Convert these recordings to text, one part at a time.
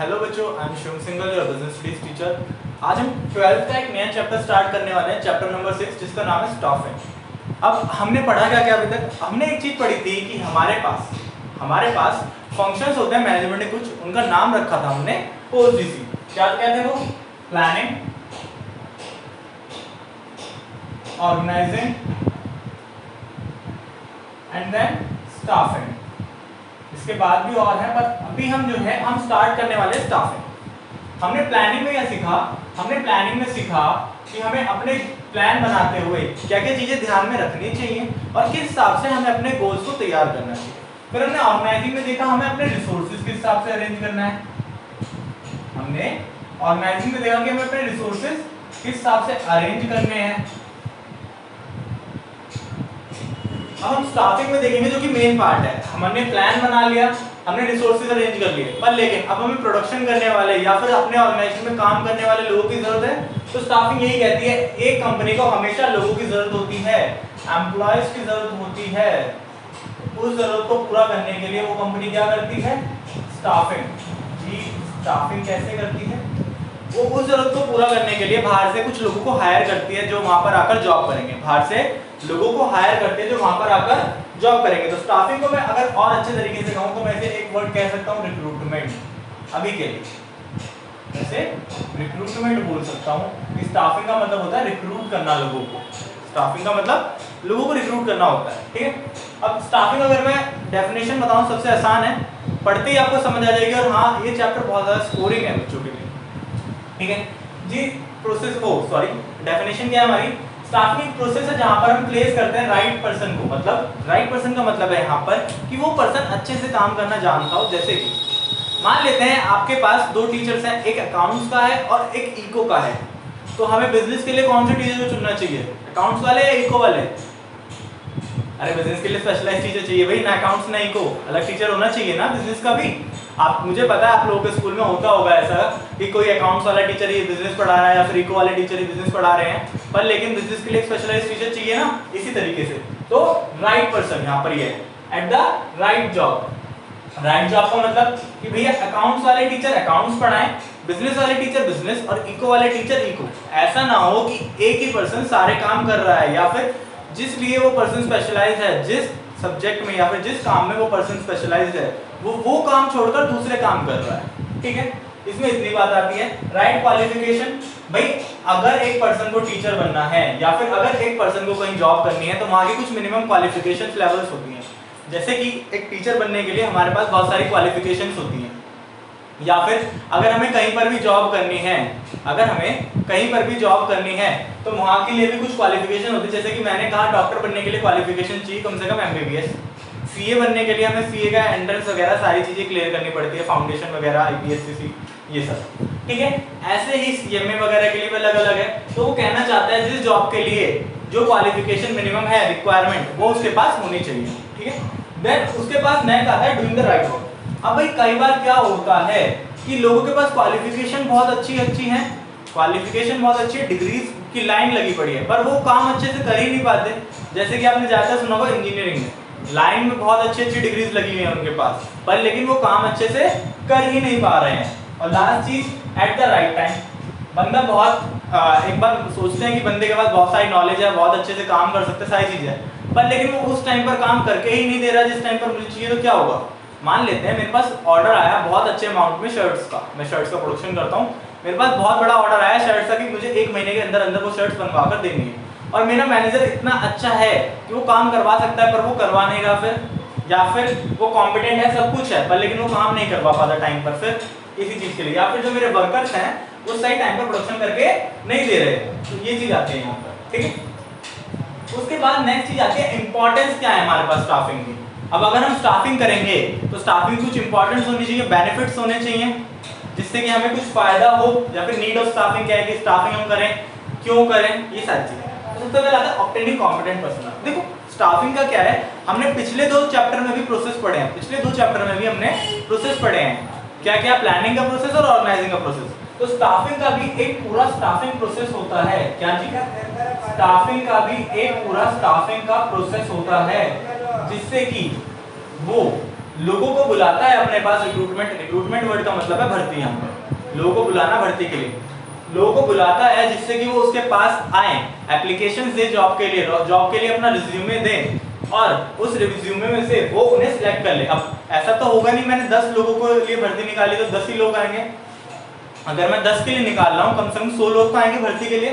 Hello बच्चों, I am Shivam single, your business studies teacher. आज हम 12th का एक नया चैप्टर स्टार्ट करने वाले हैं, चैप्टर नंबर 6, जिसका नाम है स्टाफिंग। अब हमने पढ़ा क्या क्या अभी तक? हमने एक चीज पढ़ी थी कि हमारे पास फंक्शंस होते हैं मैनेजमेंट ने कुछ, उनका नाम रखा था हमने ओजीसी। क्या कहते हैं वो? Planning, organising and then staffing. इसके बाद भी और है, पर अभी हम जो है हम स्टार्ट करने वाले हैं स्टाफिंग। हमने प्लानिंग में क्या सीखा? हमने प्लानिंग में सीखा कि हमें अपने प्लान बनाते हुए क्या क्या चीजें ध्यान में रखनी चाहिए और किस हिसाब से हमें अपने गोल्स को तैयार करना चाहिए। फिर हमने ऑर्गेनाइजिंग में देखा हमें अपने रिसोर्सेज किस हिसाब से अरेंज करना है। हमने ऑर्गेनाइजिंग में देखा कि हमें अपने रिसोर्सेज किस हिसाब से अरेंज करने हैं। अब हम स्टाफिंग में देखेंगे, जो कि मेन पार्ट है। हमने प्लान बना लिया, हमने रिसोर्सेज अरेंज कर लिए, पर लेकिन अब हमें प्रोडक्शन करने वाले या फिर अपने ऑर्गेनाइजेशन में काम करने वाले लोगों की जरूरत है। तो स्टाफिंग यही कहती है, एक कंपनी को हमेशा लोगों की जरूरत होती है, एम्प्लॉयज की जरूरत होती है। उस जरूरत को पूरा करने के लिए वो कंपनी क्या करती है? स्टाफिंग। जी, स्टाफिंग कैसे करती है? वो उस जरूरत को पूरा करने के लिए बाहर से कुछ लोगों को हायर करती है, जो वहां पर आकर जॉब करेंगे। बाहर से लोगों को हायर करते हैं जो वहां पर आकर जॉब करेंगे। तो स्टाफिंग को मैं अगर और अच्छे तरीके से कहूं तो मैं इसे एक वर्ड कह सकता हूं, रिक्रूटमेंट। अभी के लिए वैसे रिक्रूटमेंट बोल सकता हूं कि स्टाफिंग का मतलब होता है रिक्रूट करना लोगों को। स्टाफिंग का मतलब लोगों को रिक्रूट करना होता है, ठीक है। अब स्टाफिंग अगर मैं डेफिनेशन बताऊं, सबसे आसान है, पढ़ते ही आपको समझ आ जाएगी। और हाँ, ये चैप्टर बहुत ज्यादा स्कोरिंग है बच्चों के लिए, ठीक है जी। प्रोसेस को डेफिनेशन क्या है हमारी? स्टाफिंग प्रोसेस है जहां पर हम प्लेस करते हैं राइट पर्सन को। मतलब राइट पर्सन का मतलब है यहाँ पर कि वो पर्सन अच्छे से काम करना जानता हो। जैसे कि मान लेते हैं आपके पास दो टीचर्स हैं, एक अकाउंट्स का है और एक इको का है। तो हमें बिजनेस के लिए कौन से टीचर को चुनना चाहिए? अकाउंट्स वाले या इको वाले? अरे बिजनेस के लिए स्पेशलाइज्ड टीचर चाहिए भाई, ना अकाउंट्स ना इको, अलग टीचर होना चाहिए ना बिजनेस का भी। आप, मुझे पता है आप लोगों के स्कूल में होता होगा ऐसा कि कोई अकाउंट्स वाला टीचर ही बिजनेस पढ़ा रहा है या फिर इको वाले टीचर ही बिजनेस पढ़ा रहे हैं, पर लेकिन बिजनेस के लिए स्पेशलाइज्ड टीचर चाहिए ना। इसी तरीके से तो राइट पर्सन यहाँ पर ये है, at the right job. Right job का मतलब कि भैया अकाउंट्स वाले टीचर अकाउंट्स पढ़ाएं, बिजनेस वाले टीचर बिजनेस और इको वाले टीचर इको। ऐसा ना हो कि एक ही पर्सन सारे काम कर रहा है, या फिर जिस लिए वो पर्सन स्पेशलाइज्ड है, जिस सब्जेक्ट में या फिर जिस काम में वो पर्सन स्पेशलाइज्ड है, वो काम छोड़कर दूसरे काम कर रहा है, ठीक है। इसमें इतनी बात आती है। राइट क्वालिफिकेशन, भाई अगर एक पर्सन को टीचर बनना है या फिर अगर एक पर्सन को कहीं जॉब करनी है तो वहां की कुछ मिनिमम क्वालिफिकेशन लेवल्स होती हैं। जैसे कि एक टीचर बनने के लिए हमारे पास बहुत सारी क्वालिफिकेशंस होती हैं, या फिर अगर हमें कहीं पर भी जॉब करनी है, अगर हमें कहीं पर भी जॉब करनी है तो वहां के लिए भी कुछ क्वालिफिकेशन होती है। जैसे कि मैंने कहा डॉक्टर बनने के लिए क्वालिफिकेशन चाहिए कम से कम एमबीबीएस। सीए बनने के लिए हमें सीए का एंट्रेंस वगैरह सारी चीजें क्लियर करनी पड़ती है, फाउंडेशन वगैरह, आईपीएससी, ये सब, ठीक है। ऐसे ही सीएमए वगैरह के लिए भी अलग अलग है। तो वो कहना चाहता है जिस जॉब के लिए जो क्वालिफिकेशन मिनिमम है, रिक्वायरमेंट, वो उसके पास होनी चाहिए, ठीक है। देन उसके पास नेक्स्ट आता है डूइंग द राइट वर्क। अब भाई कई बार क्या होता है कि लोगों के पास क्वालिफिकेशन बहुत अच्छी है, क्वालिफिकेशन बहुत अच्छी है, डिग्रीज की लाइन लगी पड़ी है, पर वो काम अच्छे से कर ही नहीं पाते। जैसे कि आपने ज्यादा सुना होगा इंजीनियरिंग में लाइन में बहुत अच्छी डिग्रीज लगी हुई है उनके पास, पर लेकिन वो काम अच्छे से कर ही नहीं पा रहे हैं। और लास्ट चीज, एट द राइट टाइम। बंदा बहुत एक बार सोचते हैं कि बंदे के पास बहुत सारी नॉलेज है, बहुत अच्छे से काम कर सकते हैं, सारी चीजें, पर लेकिन वो उस टाइम पर काम करके ही नहीं दे रहा जिस टाइम पर मुझे चाहिए। तो क्या होगा? मान लेते हैं मेरे पास ऑर्डर आया बहुत अच्छे अमाउंट में शर्ट्स का, मैं शर्ट्स का प्रोडक्शन करता हूँ, मेरे पास बहुत बड़ा ऑर्डर आया शर्ट्स का कि मुझे 1 महीने के अंदर अंदर वो शर्ट्स बनवा कर देनी है, और मेरा मैनेजर इतना अच्छा है कि वो काम करवा सकता है पर वो करवा नहीं रहा, फिर या फिर वो कॉम्पिटेंट है, सब कुछ है, पर लेकिन वो काम नहीं करवा पाता टाइम पर, फिर इसी चीज के लिए, या फिर जो मेरे वर्कर्स हैं वो सही टाइम पर प्रोडक्शन करके नहीं दे रहे। तो ये चीज आती है यहाँ पर, ठीक है। उसके बाद नेक्स्ट चीज आती है इंपॉर्टेंस क्या है हमारे पास स्टाफिंग की। अब अगर हम स्टाफिंग करेंगे तो स्टाफिंग कुछ इंपॉर्टेंस होनी चाहिए, बेनिफिट्स होने चाहिए, जिससे कि हमें कुछ फायदा हो, या फिर नीड ऑफ स्टाफिंग क्या है कि स्टाफिंग हम करें, क्यों करें, ये सारी चीजें। तो सबसे पहले आता है ऑब्टेनिंग कॉम्पिटेंट पर्सन। देखो स्टाफिंग का क्या है, हमने पिछले 2 चैप्टर में भी प्रोसेस पढ़े हैं, पिछले 2 चैप्टर में भी हमने प्रोसेस पढ़े हैं, क्या क्या, प्लानिंग का प्रोसेस और ऑर्गेनाइजिंग का प्रोसेस। तो स्टाफिंग का भी एक पूरा स्टाफिंग प्रोसेस होता है, क्या जी? स्टाफिंग का भी एक पूरा स्टाफिंग का प्रोसेस होता है, जिससे कि वो लोगों को बुलाता है अपने पास, रिक्रूटमेंट वर्ड का मतलब है भर्ती। यहाँ पर लोगों को बुलाना भर्ती के लिए, लोगों को बुलाता है जिससे कि वो उसके पास आए, एप्लीकेशंस दे जॉब के लिए अपना रिज्यूमे दें और उस रिज्यूमे में से वो उन्हें सिलेक्ट कर ले। अब ऐसा तो होगा नहीं मैंने 10 लोगों को लिए भर्ती निकाली तो 10 ही लोग आएंगे। अगर मैं 10 के लिए निकाल रहा हूँ कम से कम 100 लोग तो आएंगे भर्ती के लिए।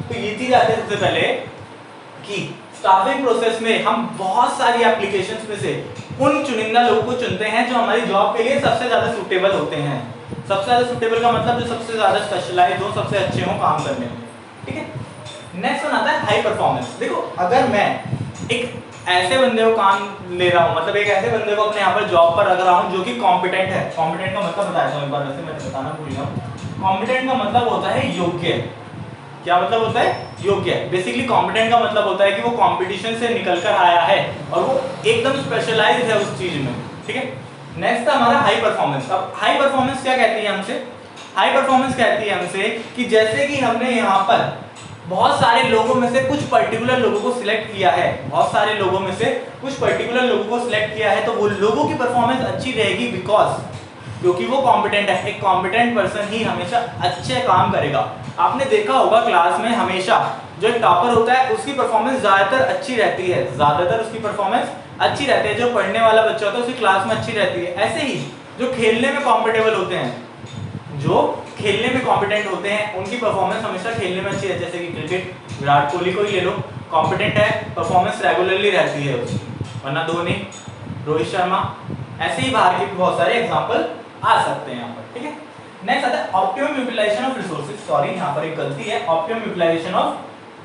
तो ये चीज आती है सबसे पहले कि स्टाफिंग प्रोसेस में हम बहुत सारी एप्लीकेशंस में से उन चुनिंदा लोगों को चुनते हैं जो हमारी जॉब के लिए सबसे ज्यादा सूटेबल होते हैं। सबसे ज्यादा सूटेबल का मतलब जो सबसे ज्यादा स्पेशलाइज्ड हो, सबसे अच्छे हो काम करने में। ठीक है, नेक्स्ट वन आता है हाई परफॉर्मेंस। देखो अगर मैं एक ऐसे बंदे को काम ले रहा हूँ, मतलब एक ऐसे बंदे को अपने यहाँ पर जॉब पर रख रहा हूँ जो कि कॉम्पिटेंट है। कॉम्पिटेंट का मतलब बताया था एक बार, वैसे मैंने बताना भूल गया। कॉम्पिटेंट का मतलब होता है योग्य। क्या मतलब होता है? योग्य। बेसिकली कॉम्पिटेंट का मतलब होता है कि वो कंपटीशन से निकल कर आया है और वो एकदम स्पेशलाइज्ड है उस चीज में। ठीक है, नेक्स्ट था हमारा हाई परफॉर्मेंस। अब हाई परफॉर्मेंस क्या कहती है हमसे? हाई परफॉर्मेंस कहती है हमसे कि जैसे कि हमने यहाँ पर बहुत सारे लोगों में से कुछ पर्टिकुलर लोगों को सिलेक्ट किया है, बहुत सारे लोगों में से कुछ पर्टिकुलर लोगों को सिलेक्ट किया है, तो वो लोगों की परफॉर्मेंस अच्छी रहेगी बिकॉज क्योंकि वो कॉम्पिटेंट है। एक कॉम्पिटेंट पर्सन ही हमेशा अच्छे काम करेगा। आपने देखा होगा क्लास में हमेशा जो एक टॉपर होता है उसकी परफॉर्मेंस ज्यादातर अच्छी रहती है, ज्यादातर उसकी परफॉर्मेंस अच्छी रहती है। जो पढ़ने वाला बच्चा होता है उसकी क्लास में अच्छी रहती है। ऐसे ही जो खेलने में कॉम्पिटेबल होते हैं, जो खेलने में कॉम्पिटेंट होते हैं, उनकी परफॉर्मेंस हमेशा खेलने में अच्छी है। जैसे कि क्रिकेट, विराट कोहली को ही ले लो, कॉम्पिटेंट है, परफॉर्मेंस रेगुलरली रहती है उसकी। वरना धोनी, रोहित शर्मा, ऐसे ही बाहर के बहुत सारे एग्जांपल आ सकते हैं यहाँ पर। ठीक है, नेक्स्ट आता है optimum utilisation of resources. Sorry यहाँ पर एक गलती है, optimum utilisation of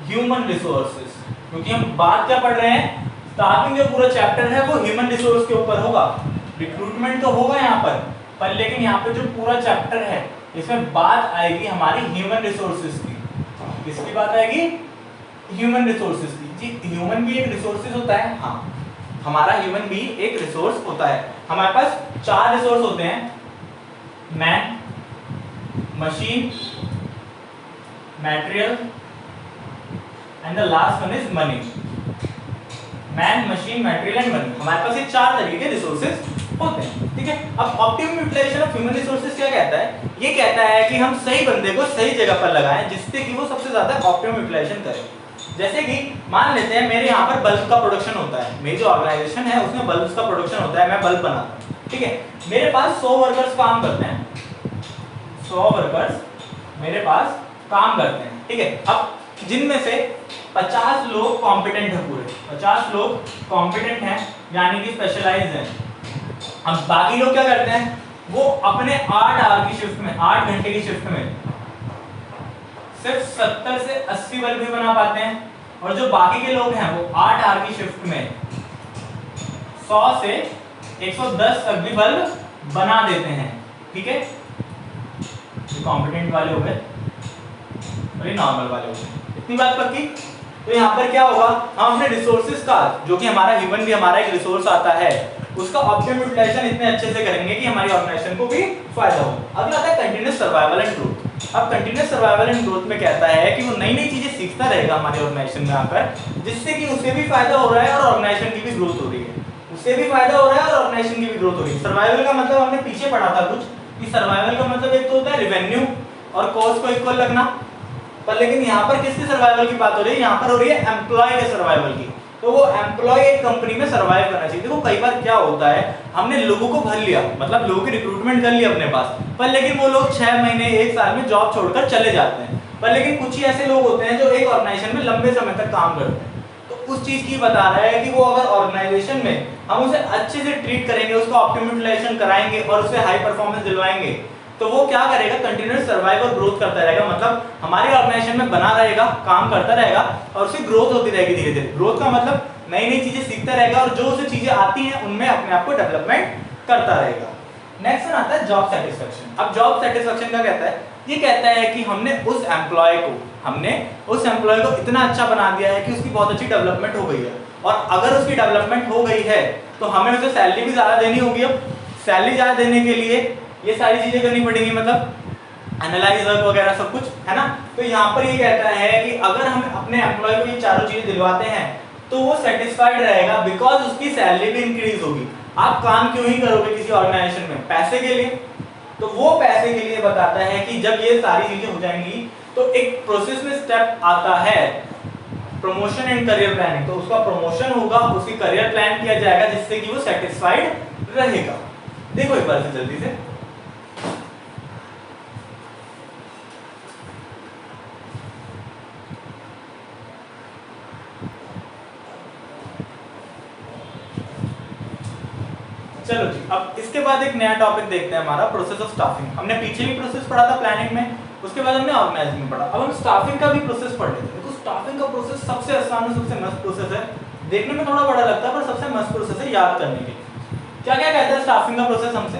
human resources, क्योंकि हम बात क्या पढ़ रहे हैं, स्टार्टिंग जो पूरा चैप्टर है वो ह्यूमन रिसोर्स के ऊपर होगा। रिक्रूटमेंट तो होगा यहाँ पर लेकिन यहाँ पे जो पूरा चैप्टर है इसमें बात आएगी हमारी ह्यूमन रिसोर्सेज की। किसकी बात आएगी? ह्यूमन रिसोर्सेज की। जी, ह्यूमन भी एक रिसोर्सेज होता है। हाँ, हमारा ह्यूमन भी एक रिसोर्स होता है। हमारे पास 4 रिसोर्स होते हैं, man, machine, material and the last one is money. Man, machine, material and money, हमारे पास ये 4 तरीके के रिसोर्सेज होते हैं। ठीक है, अब optimum utilisation of human resources क्या कहता है? ये कहता है कि हम सही बंदे को सही जगह पर लगाएं जिससे कि वो सबसे ज्यादा ऑप्टिमम यूटिलाइजेशन करे। जैसे कि मान लेते हैं मेरे यहाँ पर बल्ब का प्रोडक्शन होता है, मेरी जो ऑर्गेनाइजेशन है उसमें बल्ब का प्रोडक्शन होता है, मैं बल्ब बनाता हूँ। ठीक है, मेरे पास 100 वर्कर्स काम करते हैं, 100 वर्कर्स मेरे पास काम करते हैं। ठीक है, अब जिनमें से 50 लोग कॉम्पिटेंट है, पूरे 50 लोग कॉम्पिटेंट हैं यानी कि स्पेशलाइज्ड हैं। अब बाकी लोग क्या करते हैं, वो अपने 8 आवर की शिफ्ट में, 8 घंटे की शिफ्ट में सिर्फ 70 से 80 बल्ब भी बना पाते हैं, और जो बाकी के लोग हैं वो 8 आवर की शिफ्ट में 100 से 110 तक भी बल्ब बना देते हैं। ठीक है, ये कॉम्पिटेंट वाले हो गए और ये नॉर्मल वाले हो गए। इतनी बात पक्की? तो यहाँ पर क्या होगा, हम अपने रिसोर्सेज का, जो कि हमारा ह्यूमन भी हमारा एक रिसोर्स आता है, उसका ऑप्टिमम यूटिलाइजेशन इतने अच्छे से करेंगे कि हमारी ऑर्गेनाइजेशन को भी फायदा हो। अगला आता है कंटीन्यूअस सर्वाइवल एंड ग्रोथ। अब कंटीन्यूअस सर्वाइवल एंड ग्रोथ में कहता है कि वो नई नई चीजें सीखता रहेगा हमारी ऑर्गेनाइजेशन में आकर, जिससे कि उसे भी फायदा हो रहा है और ऑर्गेनाइजेशन की भी ग्रोथ हो रही है। उससे भी फायदा हो रहा है और ऑर्गेनाइजेशन की भी ग्रोथ हो रही है। सर्वाइवल का मतलब हमने पीछे पढ़ा था कुछ, कि सर्वाइवल का मतलब एक तो होता है रेवेन्यू और कॉस्ट को इक्वल लगना, पर लेकिन यहाँ पर किसके सर्वाइवल की बात हो रही है? यहाँ पर हो रही है एम्प्लॉय के सर्वाइवल की। तो वो एम्प्लॉय एक कंपनी में सर्वाइव करना चाहिए। देखो कई बार क्या होता है, हमने लोगों को भर लिया, मतलब लोगों की रिक्रूटमेंट कर लिया अपने पास, पर लेकिन वो लोग 6 महीने 1 साल में जॉब छोड़कर चले जाते हैं। पर लेकिन कुछ ही ऐसे लोग होते हैं जो एक ऑर्गेनाइजेशन में लंबे समय तक काम करते हैं। तो उस चीज की बता रहा है कि वो अगर ऑर्गेनाइजेशन में हम उसे अच्छे से ट्रीट करेंगे, उसका ऑप्टिमम यूटिलाइजेशन कराएंगे और उसे हाई परफॉर्मेंस दिलवाएंगे, तो वो क्या करेगा, कंटिन्यूअस सर्वाइव और ग्रोथ करता रहेगा। मतलब हमारी ऑर्गेनाइजेशन में बना रहेगा, काम करता रहेगा और उसकी ग्रोथ होती रहेगी धीरे धीरे। ग्रोथ का मतलब नई नई चीजें सीखता रहेगा और जो उसे चीजें आती हैं उनमें अपने आप को डेवलपमेंट करता रहेगा। नेक्स्ट वन आता है जॉब सेटिस्फेक्शन। अब जॉब सेटिस्फेक्शन क्या कहता है? ये कहता है कि हमने उस एम्प्लॉय को इतना अच्छा बना दिया है कि उसकी बहुत अच्छी डेवलपमेंट हो गई है, और अगर उसकी डेवलपमेंट हो गई है तो हमें उसे सैलरी भी ज्यादा देनी होगी। अब सैलरी ज्यादा देने के लिए ये सारी चीजें करनी पड़ेंगी, मतलब एनालाइज वर्क वगैरह सब कुछ, है ना। तो यहाँ पर ये कहता है कि अगर हम अपने एम्प्लॉय को ये चारों चीजें दिलवाते हैं तो वो सेटिस्फाइड रहेगा, बिकॉज उसकी सैलरी भी इंक्रीज होगी। आप काम क्यों ही करोगे किसी ऑर्गेनाइजेशन में? पैसे के लिए। तो वो पैसे के लिए बताता है कि जब ये सारी चीजें हो जाएंगी तो एक प्रोसेस में स्टेप आता है प्रमोशन एंड करियर प्लानिंग। तो उसका प्रमोशन होगा, उसकी करियर प्लान किया जाएगा जिससे कि वो सेटिस्फाइड रहेगा। देखो एक बार से जल्दी से, चलो जी। अब इसके बाद एक नया टॉपिक देखते हैं, हमारा प्रोसेस ऑफ स्टाफिंग। हमने पीछे भी प्रोसेस पढ़ा था प्लानिंग में, उसके बाद हमने ऑर्गेनाइजिंग में पढ़ा। अब हम स्टाफिंग का भी प्रोसेस पढ़ लेते हैं। देखो स्टाफिंग का प्रोसेस सबसे आसान और सबसे मस्त प्रोसेस है। देखने में थोड़ा बड़ा लगता है पर सबसे मस्त प्रोसेस है याद करने के लिए। क्या क्या कहता है स्टाफिंग का प्रोसेस हमसे?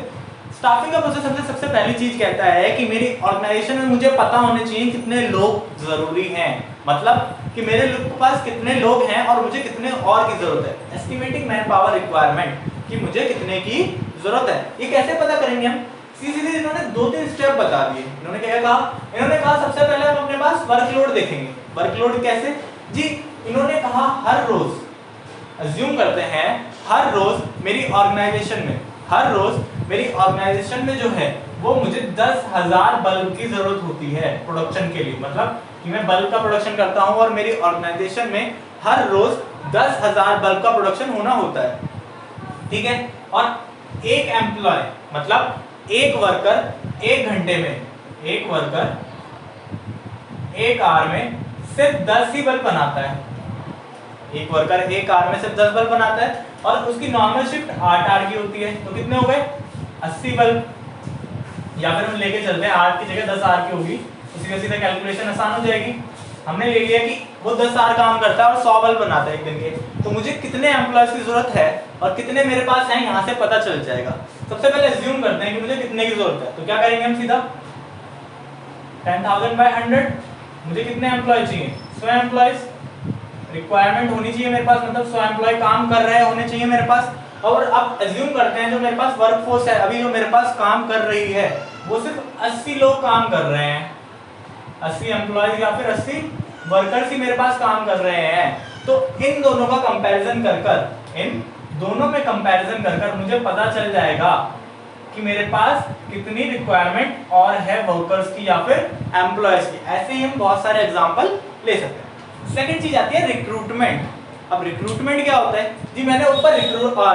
स्टाफिंग का प्रोसेस हमसे सबसे पहली चीज कहता है कि मेरी ऑर्गेनाइजेशन में मुझे पता होने चाहिए कितने लोग जरूरी हैं, मतलब कि मेरे पास कितने लोग हैं और मुझे कितने और की जरूरत है। एस्टिमेटिंग मैन पावर रिक्वायरमेंट, कि मुझे कितने की जरूरत है। ये कैसे पता करेंगे हम? सीधे इन्होंने 2-3 स्टेप बता दिए। इन्होंने क्या कहा? इन्होंने कहा सबसे पहले हम अपने पास वर्कलोड देखेंगे। वर्कलोड कैसे जी? इन्होंने कहा हर रोज, अज्यूम करते हैं हर रोज मेरी ऑर्गेनाइजेशन में जो है वो मुझे 10,000 बल्ब की जरूरत होती है प्रोडक्शन के लिए। मतलब कि मैं बल्ब का प्रोडक्शन करता हूं और मेरी ऑर्गेनाइजेशन में हर रोज 10,000 बल्ब का प्रोडक्शन होना होता है, ठीक है। और एक एम्प्लॉय मतलब एक वर्कर एक घंटे में, एक वर्कर एक आवर में सिर्फ 10 ही बल्ब बनाता है। एक वर्कर एक आवर में सिर्फ 10 बल्ब बनाता है और उसकी नॉर्मल शिफ्ट 8 आवर की होती है। तो कितने हो गए? 80 बल्ब। या फिर हम लेके चलते हैं 8 की जगह 10 आवर की होगी, उसी सीधे कैलकुलेशन आसान हो जाएगी। हमने ले लिया कि वो 10 आवर काम करता है और 100 बल्ब बनाता है एक दिन के। तो मुझे कितने एम्प्लॉयज की जरूरत है और कितने मेरे पास हैं, यहाँ से पता चल जाएगा। सबसे पहले अज्यूम करते हैं कि मुझे कितने की जरूरत है। तो क्या करेंगे हम? सीधा 10,000 बाय 100। मुझे कितने एम्प्लॉय चाहिए? 100 एम्प्लॉयज रिक्वायरमेंट होनी चाहिए मेरे पास, मतलब 100 एम्प्लॉय काम कर रहे होने चाहिए मेरे पास। और अब अज्यूम करते हैं जो मेरे पास वर्कफोर्स है अभी जो मेरे पास काम कर रही है वो सिर्फ 80 लोग काम कर रहे हैं। 80 एम्प्लॉयज या फिर 80 वर्कर्स ही मेरे पास काम कर रहे हैं। तो इन दोनों का कंपैरिजन कर कर मुझे पता चल जाएगा कि मेरे पास कितनी रिक्वायरमेंट और है वर्कर्स की या फिर एम्प्लॉयज की। ऐसे ही हम बहुत सारे एग्जांपल ले सकते हैं। सेकंड चीज आती है रिक्रूटमेंट। अब रिक्रूटमेंट क्या होता है जी? मैंने ऊपर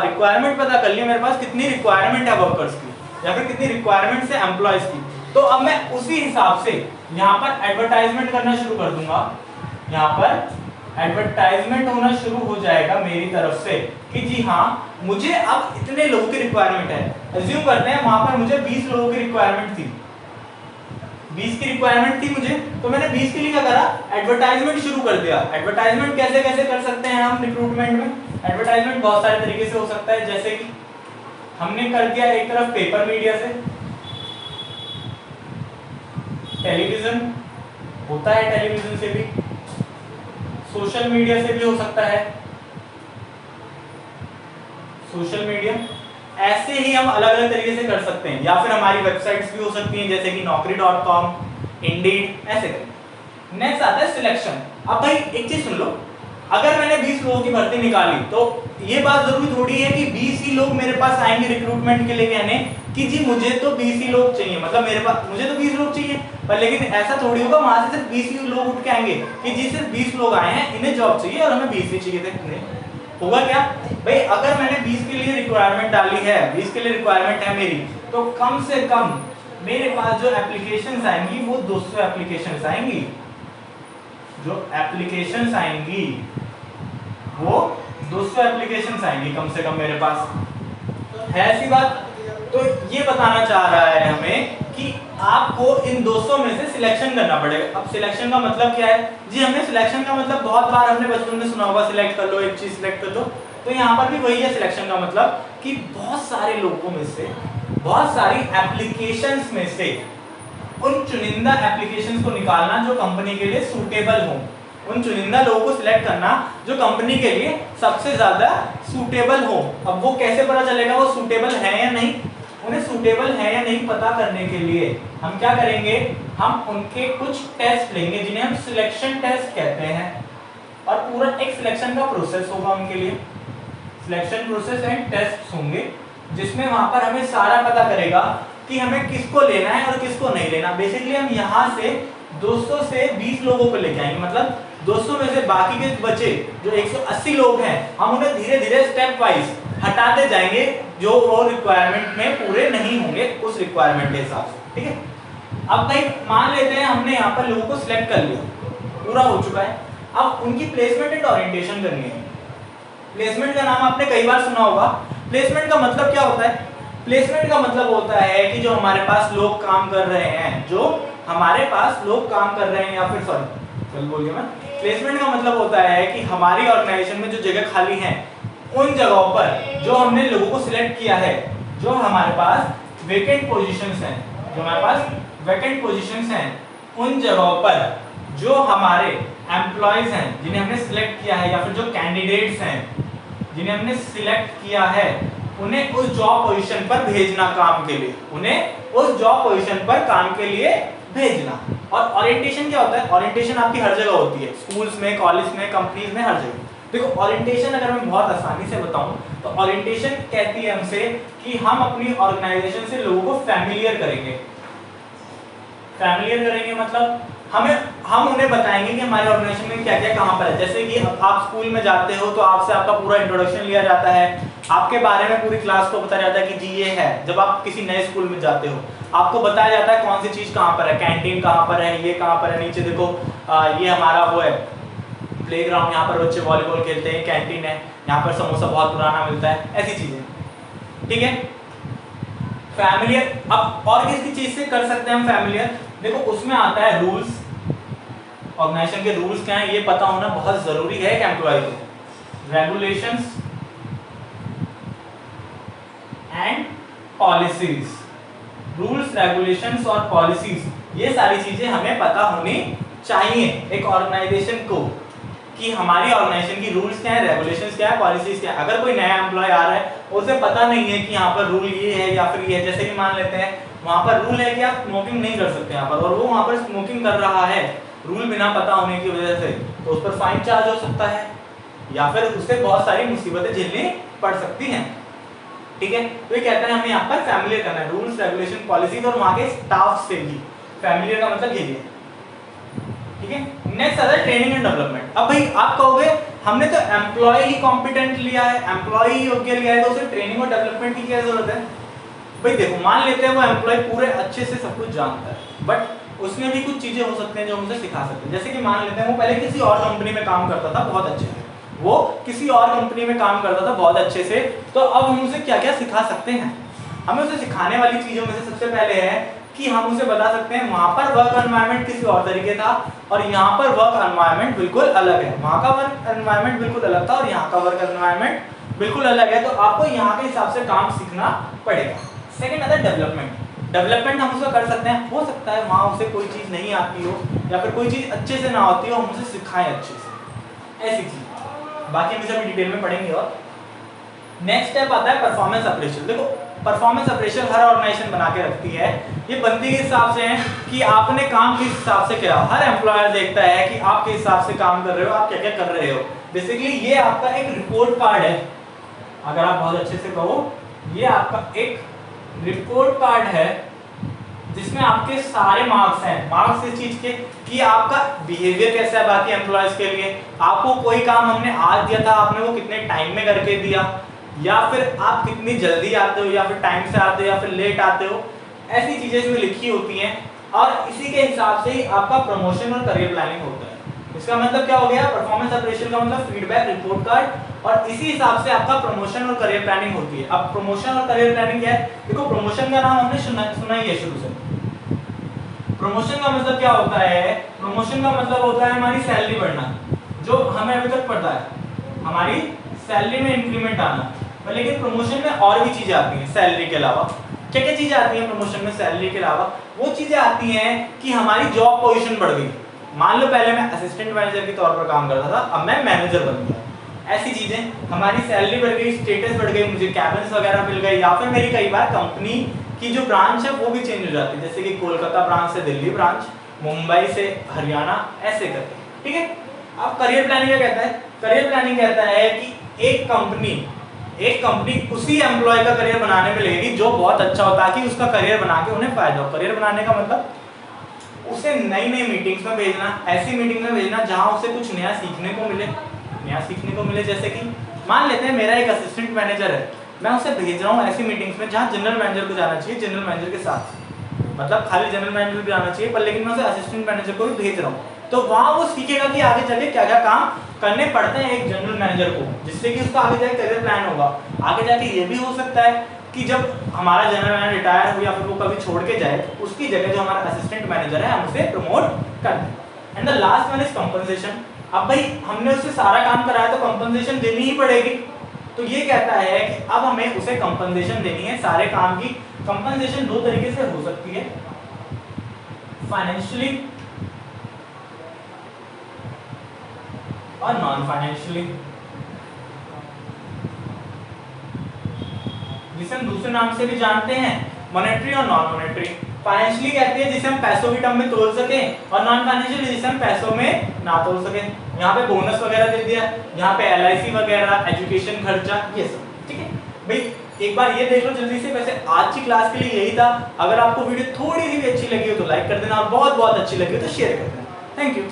रिक्वायरमेंट पता कर लिया, मेरे पास कितनी रिक्वायरमेंट है वर्कर्स की या फिर कितनी रिक्वायरमेंट है एम्प्लॉयज की। तो अब मैं उसी हिसाब से यहाँ पर एडवर्टाइजमेंट करना शुरू कर दूंगा। यहाँ पर एडवर्टाइजमेंट होना शुरू हो जाएगा मेरी तरफ से कि जी हाँ मुझे अब इतने लोगों की रिक्वायरमेंट है। अज्यूम करते हैं वहां पर मुझे 20 लोगों की रिक्वायरमेंट थी, 20 की रिक्वायरमेंट थी मुझे। तो मैंने 20 के लिए क्या करा? एडवर्टाइजमेंट शुरू कर दिया। एडवर्टाइजमेंट कैसे कैसे कर सकते हैं हम रिक्रूटमेंट में? एडवर्टाइजमेंट बहुत सारे तरीके से हो सकता है, जैसे कि हमने कर दिया एक तरफ पेपर मीडिया से, टेलीविजन होता है, टेलीविजन से भी, सोशल मीडिया से भी हो सकता है, सोशल मीडिया। ऐसे ही हम अलग अलग तरीके से कर सकते हैं, या फिर हमारी वेबसाइट्स भी हो सकती हैं जैसे कि naukri.com, Indeed, ऐसे करें। नेक्स्ट आता है सिलेक्शन। अब भाई एक चीज सुन लो, अगर मैंने 20 लोगों की भर्ती निकाली तो ये बात जरूरी थोड़ी है कि 20 ही लोग मेरे पास आएंगे रिक्रूटमेंट के लिए कहने कि जी मुझे तो 20 ही लोग चाहिए, मतलब मेरे पास मुझे तो 20 लोग चाहिए। पर लेकिन ऐसा थोड़ी होगा वहां से सिर्फ 20 ही लोग उठ के आएंगे कि जी सिर्फ 20 लोग आए हैं, इन्हें जॉब चाहिए और हमें 20 ही चाहिए थे। होगा क्या भाई? अगर मैंने 20 के लिए रिक्वायरमेंट डाली है, 20 के लिए रिक्वायरमेंट है मेरी, तो कम से कम मेरे पास जो एप्लीकेशंस आएंगी वो 200 एप्लीकेशंस आएंगी। जो एप्लीकेशंस आएंगी वो 200 एप्लीकेशंस आएंगी कम से कम मेरे पास, है ऐसी बात। तो ये बताना चाह रहा है हमें कि आपको इन 200 में से सिलेक्शन करना पड़ेगा। अब सिलेक्शन का मतलब क्या है जी? हमें सिलेक्शन का मतलब बहुत बार हमने बचपन में सुना होगा, सिलेक्ट कर लो, एक चीज सिलेक्ट कर लो। तो यहाँ पर भी वही है सिलेक्शन का मतलब कि बहुत सारे लोगों में से, बहुत सारी एप्लीकेशंस में से उन चुनिंदा एप्लीकेशंस को निकालना जो कंपनी के लिए सूटेबल हो, उन चुनिंदा लोगों को सिलेक्ट करना जो कंपनी के लिए सबसे ज्यादा सूटेबल हो। अब वो कैसे पता चलेगा वो सूटेबल है या नहीं? उन्हें सूटेबल है या नहीं पता करने के लिए हम क्या करेंगे? हम उनके कुछ टेस्ट लेंगे जिन्हें हम सिलेक्शन टेस्ट कहते हैं, और पूरा एक सिलेक्शन का प्रोसेस होगा उनके लिए। सिलेक्शन प्रोसेस एंड टेस्ट होंगे, जिसमें वहां पर हमें सारा पता करेगा कि हमें किसको लेना है और किसको नहीं लेना। बेसिकली हम यहाँ से 200 से 20 लोगों को लेके आएंगे, मतलब 200 में से बाकी के बचे जो 180 लोग हैं हम उन्हें धीरे धीरे स्टेप वाइज हटाते जाएंगे, जो वो रिक्वायरमेंट में पूरे नहीं होंगे उस रिक्वायरमेंट के हिसाब से। ठीक है, अब भाई मान लेते हैं हमने यहाँ पर लोगों को सिलेक्ट कर लिया, पूरा हो चुका है, अब उनकी प्लेसमेंट एंड ओरिएंटेशन करनी है। प्लेसमेंट का नाम आपने कई बार सुना होगा। प्लेसमेंट का मतलब क्या होता है? प्लेसमेंट का मतलब होता है कि जो हमारे पास लोग काम कर रहे हैं, जो हमारे पास लोग काम कर रहे हैं, या फिर सॉरी चल बोल गया मैं। प्लेसमेंट का मतलब होता है कि हमारी ऑर्गेनाइजेशन में जो जगह खाली है उन जगहों पर जो हमने लोगों को सिलेक्ट किया है, जो हमारे पास वेकेंट पोजीशंस हैं, जो हमारे पास वैकेंट पोजीशंस हैं, उन जगहों पर जो हमारे एम्प्लॉयज हैं जिन्हें हमने सिलेक्ट किया है, या फिर जो कैंडिडेट्स हैं जिन्हें हमने सिलेक्ट किया है, उन्हें उस जॉब पोजीशन पर भेजना काम के लिए, उन्हें उस जॉब पोजीशन पर काम के लिए भेजना। और ओरिएंटेशन क्या होता है? ओरिएंटेशन आपकी हर जगह होती है, स्कूल्स में, कॉलेज में, कंपनीज में, हर जगह। देखो ओरिएंटेशन अगर मैं बहुत आसानी से बताऊं तो ओरिएंटेशन कहती है हमसे कि हम अपनी ऑर्गेनाइजेशन से लोगों को फैमिलियर करेंगे। फैमिलियर करेंगे मतलब हम उन्हें बताएंगे कि हमारे ऑर्गेनाइजेशन में क्या क्या कहाँ पर है। जैसे कि आप स्कूल में जाते हो तो आपसे आपका पूरा इंट्रोडक्शन लिया जाता है, आपके बारे में पूरी क्लास को बताया जाता है कि जी ये है। जब आप किसी नए स्कूल में जाते हो आपको बताया जाता है कौन सी चीज़ कहाँ पर है, कैंटीन कहाँ पर है, ये कहाँ पर है, नीचे देखो ये हमारा वो है प्लेग्राउंड, यहाँ पर बच्चे वॉलीबॉल खेलते हैं, कैंटीन है, यहाँ पर समोसा बहुत पुराना मिलता है, ऐसी चीज़ें। ठीक है, फैमिलियर। अब और किसी चीज़ से कर सकते हैं हम फैमिलियर? देखो उसमें आता है रूल्स, ऑर्गेनाइजेशन के रूल्स क्या हैं ये पता होना बहुत जरूरी है एक एम्प्लॉय को। Regulations and policies, rules, regulations और पॉलिसीज, ये सारी चीजें हमें पता होनी चाहिए एक ऑर्गेनाइजेशन को, कि हमारी ऑर्गेनाइजेशन की रूल्स क्या है, रेगुलेशंस क्या है, पॉलिसीज क्या है। अगर कोई नया एम्प्लॉय आ रहा है उसे पता नहीं है कि यहाँ पर रूल ये है या फिर ये है, जैसे कि मान लेते हैं वहां पर रूल है कि आप स्मोकिंग नहीं कर सकते यहाँ पर, और वो वहां पर स्मोकिंग कर रहा है रूल बिना पता होने की वजह से, तो उस पर फाइन चार्ज हो सकता है या फिर उससे बहुत सारी मुसीबतें झेलनी पड़ सकती हैं। ठीक है, तो ये कहता है हमें यहाँ पर फैमिलियर करना है, रूल्स, रेगुलेशन, पॉलिसीज और वहां के स्टाफ से भी। फैमिलियर का मतलब यही है। ठीक है, नेक्स्ट आता है ट्रेनिंग एंड डेवलपमेंट। अब भाई आप कहोगे हमने तो एम्प्लॉय ही कॉम्पिटेंट लिया है, एम्प्लॉय ही योग्य लिया है, तो उसे ट्रेनिंग और डेवलपमेंट की क्या जरूरत है? भाई देखो मान लेते हैं वो एम्प्लॉय पूरे अच्छे से सब कुछ जानता है, बट उसमें भी कुछ चीजें हो सकती हैं जो हम उसे सिखा सकते हैं। जैसे कि मान लेते हैं वो पहले किसी और कंपनी में काम करता था बहुत अच्छे से, वो किसी और कंपनी में काम करता था बहुत अच्छे से, तो अब हम उसे क्या क्या सिखा सकते हैं? हमें उसे सिखाने वाली चीजों में से सबसे पहले है कि हम उसे बता सकते हैं वहां पर वर्क एनवायरनमेंट किसी और तरीके था और यहाँ पर वर्क एनवायरनमेंट बिल्कुल अलग है। वहां का वर्क एनवायरनमेंट बिल्कुल अलग था और यहाँ का वर्क एनवायरनमेंट बिल्कुल अलग है, तो आपको यहाँ के हिसाब से काम सीखना पड़ेगा। सेकेंड आता है डेवलपमेंट। डेवलपमेंट हम उसका कर सकते हैं, हो सकता है वहाँ उसे कोई चीज़ नहीं आती हो या फिर कोई चीज़ अच्छे से ना होती हो, हम उसे सिखाएं अच्छे से, ऐसी चीज़। बाकी हम इसे अभी डिटेल में पढ़ेंगे। और नेक्स्ट स्टेप आता है परफॉर्मेंस अप्रेशल। देखो परफॉर्मेंस अप्रेशल हर ऑर्गेनाइजेशन बना के रखती है, ये बनती के हिसाब से है कि आपने काम किस हिसाब से किया। हर एम्प्लॉयर देखता है कि आप किस हिसाब से काम कर रहे हो, आप क्या क्या कर रहे हो। बेसिकली ये आपका एक रिपोर्ट कार्ड है, अगर आप बहुत अच्छे से कहो ये आपका एक रिपोर्ट कार्ड है जिसमें आपके सारे मार्क्स हैं। मार्क्स इस चीज के कि आपका बिहेवियर कैसा है बाकी एम्प्लॉयज के लिए, आपको कोई काम हमने आज दिया था आपने वो कितने टाइम में करके दिया, या फिर आप कितनी जल्दी आते हो या फिर टाइम से आते हो या फिर लेट आते हो, ऐसी चीजें इसमें लिखी होती हैं। और इसी के हिसाब से ही आपका प्रमोशन और करियर प्लानिंग होता है। इसका मतलब क्या हो गया? परफॉर्मेंस अप्रेशल का मतलब फीडबैक, रिपोर्ट कार्ड, और इसी हिसाब से आपका प्रमोशन और करियर प्लानिंग होती है। अब प्रमोशन और करियर प्लानिंग क्या है? देखो प्रमोशन का नाम हमने सुना ही है शुरू से। प्रमोशन का मतलब क्या होता है? प्रमोशन का मतलब होता है हमारी सैलरी बढ़ना, जो हमें अभी तक पता है हमारी सैलरी में इंक्रीमेंट आना। लेकिन प्रमोशन में और भी चीजें आती हैं सैलरी के अलावा। क्या क्या चीजें आती हैं प्रमोशन में सैलरी के अलावा? वो चीजें आती हैं कि हमारी जॉब पोजीशन बढ़ गई। मान लो पहले मैं असिस्टेंट मैनेजर के तौर पर काम करता था, अब मैं मैनेजर बन गया। ऐसी चीजें, हमारी सैलरी बढ़ गई, स्टेटस बढ़ गई, मुझे कैबिन्स वगैरह मिल गए, या फिर मेरी कई बार कंपनी की जो ब्रांच है वो भी चेंज हो जाती है, जैसे कि कोलकाता ब्रांच से दिल्ली ब्रांच, मुंबई से हरियाणा, ऐसे करके। ठीक है, अब करियर प्लानिंग क्या कहता है? करियर प्लानिंग कहता है कि एक कंपनी एक कंपनी उसी एम्प्लॉय का करियर बनाने में लगेगी जो बहुत अच्छा हो, ताकि उसका करियर बना के उन्हें फायदा हो। करियर बनाने का मतलब उसे नई नई मीटिंग्स में भेजना, ऐसी मीटिंग में भेजना जहां उसे कुछ नया सीखने को मिले। नया सीखने को मिले जैसे कि मान लेते हैं मेरा एक असिस्टेंट मैनेजर है, मैं उसे भेज रहा हूँ ऐसी मीटिंग्स में जहाँ जनरल मैनेजर को जाना चाहिए, जनरल मैनेजर के साथ, मतलब खाली जनरल मैनेजर भी जाना चाहिए, पर लेकिन मैं उसे असिस्टेंट मैनेजर को भी भेज रहा हूँ। तो वहाँ वो सीखेगा कि आगे चले क्या क्या काम करने पड़ते हैं एक जनरल मैनेजर को, जिससे कि उसका आगे जाके करियर प्लान होगा। आगे जाके ये भी हो सकता है कि जब हमारा जनरल मैनेजर रिटायर हो या फिर वो कभी छोड़ के जाए, उसकी जगह जो हमारा असिस्टेंट मैनेजर है हम उसे प्रमोट कर दें। And the last one is compensation. अब भाई हमने उससे सारा काम कराया तो कंपनसेशन देनी ही पड़ेगी। तो ये कहता है कि अब हमें उसे कंपनसेशन देनी है सारे काम की। कंपनसेशन दो तरीके से हो सकती है, फाइनेंशियली और नॉन फाइनेंशियली, जिसे हम दूसरे नाम से भी जानते हैं मॉनेटरी और नॉन मॉनेटरी। फाइनेंशियली कहती है जिसे हम पैसों की टर्म में तोल सकें, और नॉन फाइनेंशियली जिसे हम पैसों में ना तोल सकें। यहाँ पे बोनस वगैरह दे दिया, यहाँ पे LIC वगैरह, एजुकेशन खर्चा, ये सब। ठीक है भाई, एक बार ये देख लो जल्दी से। वैसे आज की क्लास के लिए यही था। अगर आपको वीडियो थोड़ी सी भी अच्छी लगी हो तो लाइक कर देना, और बहुत बहुत अच्छी लगी हो तो शेयर कर देना। Thank you.